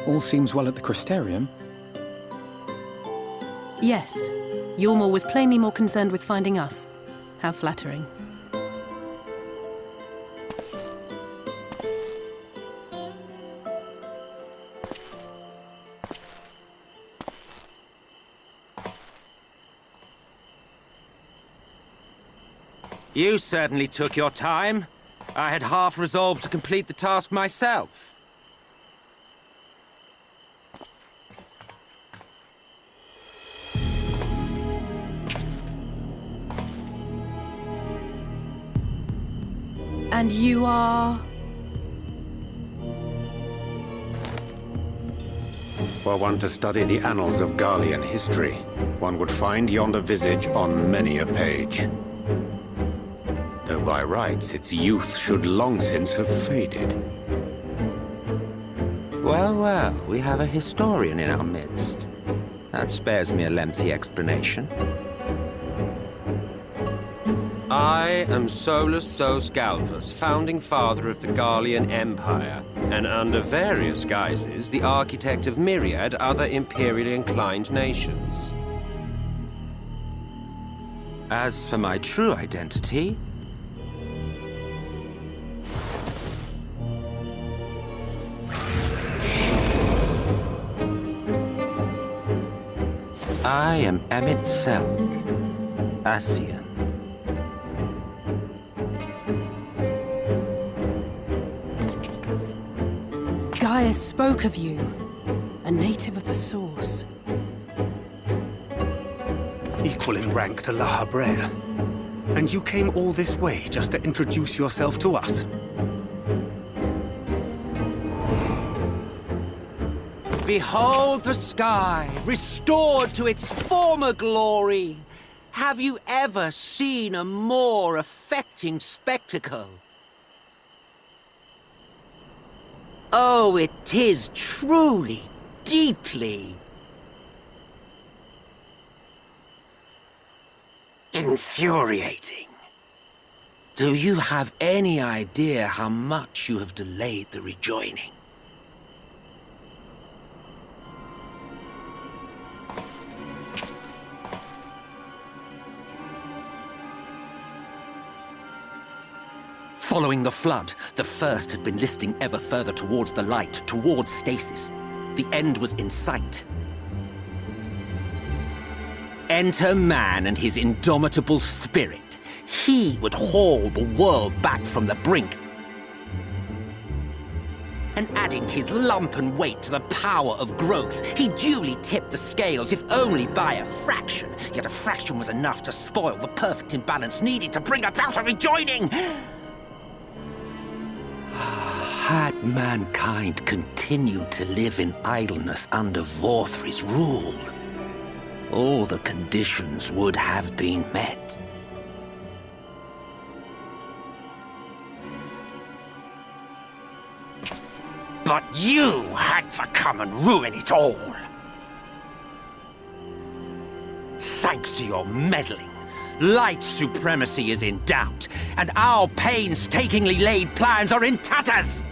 All seems well at the Crystarium. Yes. Ylmor was plainly more concerned with finding us. How flattering. You certainly took your time. I had half resolved to complete the task myself. And you are... Were one to study the annals of Garlean history, one would find yonder visage on many a page. Though by rights its youth should long since have faded. Well, well, we have a historian in our midst. That spares me a lengthy explanation. I am Solus Sos Galvus, founding father of the Garlean Empire, and under various guises, the architect of myriad other imperially inclined nations. As for my true identity, I am Emmett Selk, Ascian. Gaius spoke of you, a native of the Source. Equal in rank to La Habrel. And you came all this way just to introduce yourself to us? Behold the sky, restored to its former glory. Have you ever seen a more affecting spectacle? Oh, it is truly, deeply infuriating. Do you have any idea how much you have delayed the rejoining? Following the flood, the First had been listing ever further towards the light, towards stasis. The end was in sight. Enter man and his indomitable spirit. He would haul the world back from the brink. And adding his lump and weight to the power of growth, he duly tipped the scales, if only by a fraction. Yet a fraction was enough to spoil the perfect imbalance needed to bring about a rejoining. Had mankind continued to live in idleness under Vorthri's rule, all the conditions would have been met. But you had to come and ruin it all. Thanks to your meddling, light supremacy is in doubt, and our painstakingly laid plans are in tatters!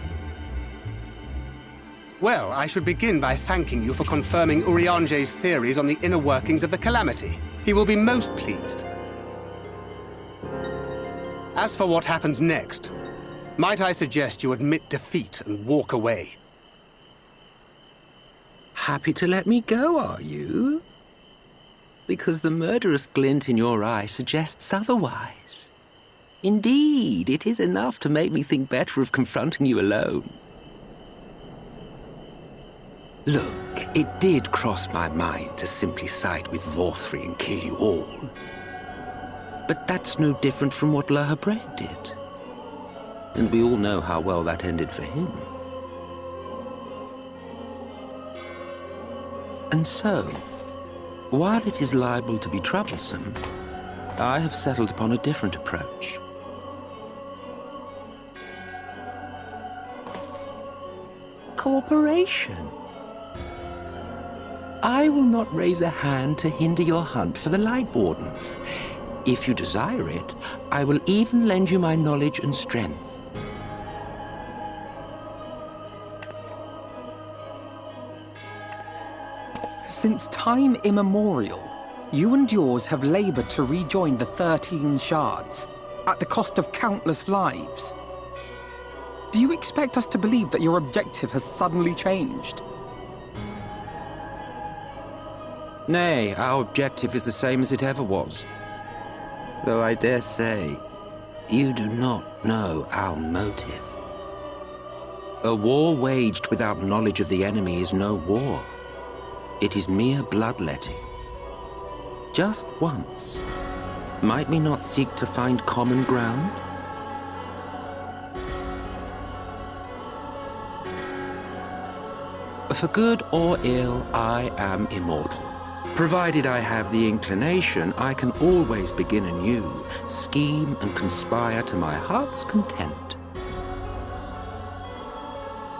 Well, I should begin by thanking you for confirming Urianger's theories on the inner workings of the Calamity. He will be most pleased. As for what happens next, might I suggest you admit defeat and walk away? Happy to let me go, are you? Because the murderous glint in your eye suggests otherwise. Indeed, it is enough to make me think better of confronting you alone. Look, it did cross my mind to simply side with Vorthri and kill you all. But that's no different from what La Habrel did. And we all know how well that ended for him. And so, while it is liable to be troublesome, I have settled upon a different approach. Cooperation. I will not raise a hand to hinder your hunt for the Light Wardens. If you desire it, I will even lend you my knowledge and strength. Since time immemorial, you and yours have labored to rejoin the 13 shards, at the cost of countless lives. Do you expect us to believe that your objective has suddenly changed? Nay, our objective is the same as it ever was. Though I dare say, you do not know our motive. A war waged without knowledge of the enemy is no war. It is mere bloodletting. Just once, might we not seek to find common ground? For good or ill, I am immortal. Provided I have the inclination, I can always begin anew, scheme and conspire to my heart's content.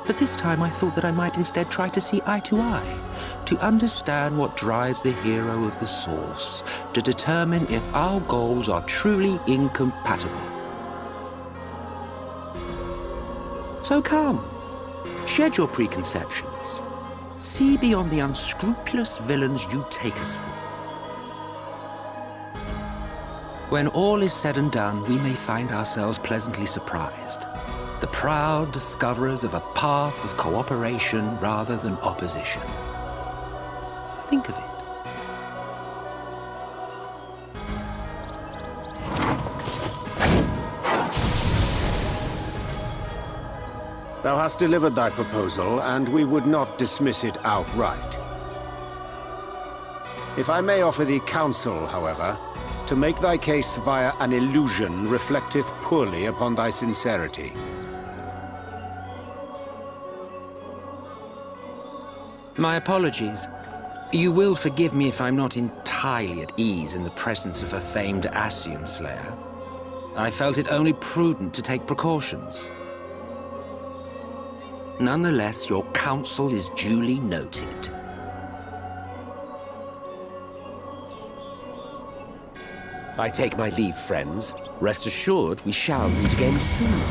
But this time I thought that I might instead try to see eye to eye, to understand what drives the hero of the source, to determine if our goals are truly incompatible. So come, shed your preconceptions. See beyond the unscrupulous villains you take us for. When all is said and done, we may find ourselves pleasantly surprised. The proud discoverers of a path of cooperation rather than opposition. Think of it. Thou hast delivered thy proposal, and we would not dismiss it outright. If I may offer thee counsel, however, to make thy case via an illusion reflecteth poorly upon thy sincerity. My apologies. You will forgive me if I'm not entirely at ease in the presence of a famed Ascian slayer. I felt it only prudent to take precautions. Nonetheless, your counsel is duly noted. I take my leave, friends. Rest assured, we shall meet again soon.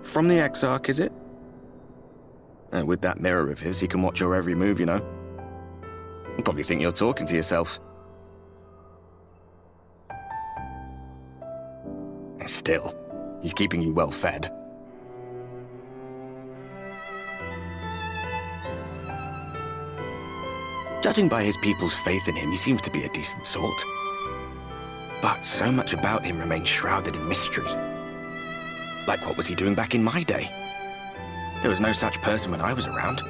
From the Exarch, is it? With that mirror of his, he can watch your every move, you know. He'll probably think you're talking to yourself. Still, he's keeping you well fed. Judging by his people's faith in him, he seems to be a decent sort. But so much about him remains shrouded in mystery. Like, what was he doing back in my day? There was no such person when I was around.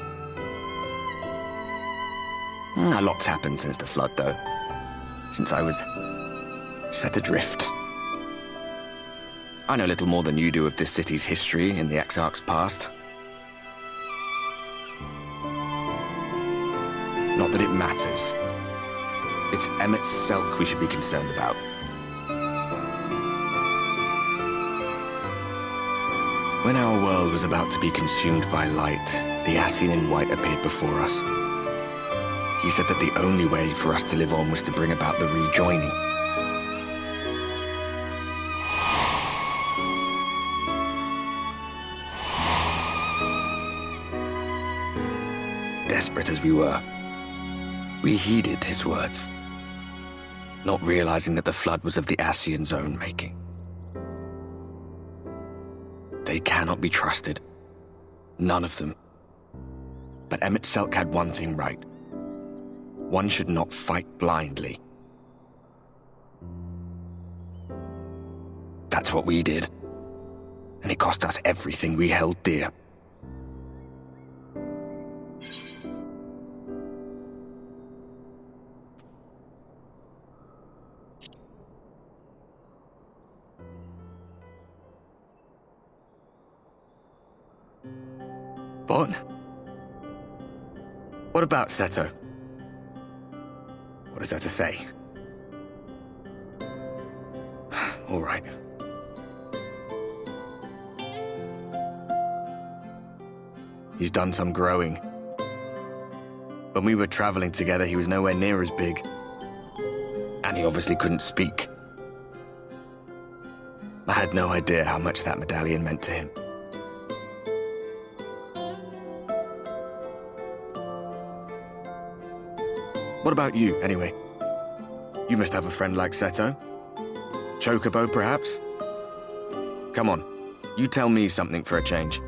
A lot's happened since the Flood, though. Since I was set adrift. I know little more than you do of this city's history in the Exarch's past. Not that it matters. It's Emmett Selk we should be concerned about. When our world was about to be consumed by light, the Ascian in white appeared before us. He said that the only way for us to live on was to bring about the rejoining. Desperate as we were, we heeded his words, not realizing that the Flood was of the Ascian's own making. They cannot be trusted. None of them. But Emmett Selk had one thing right. One should not fight blindly. That's what we did. And it cost us everything we held dear. What? What about Seto? What is there to say? All right. He's done some growing. When we were traveling together, he was nowhere near as big. And he obviously couldn't speak. I had no idea how much that medallion meant to him. What about you, anyway? You must have a friend like Seto. Chocobo, perhaps? Come on, you tell me something for a change.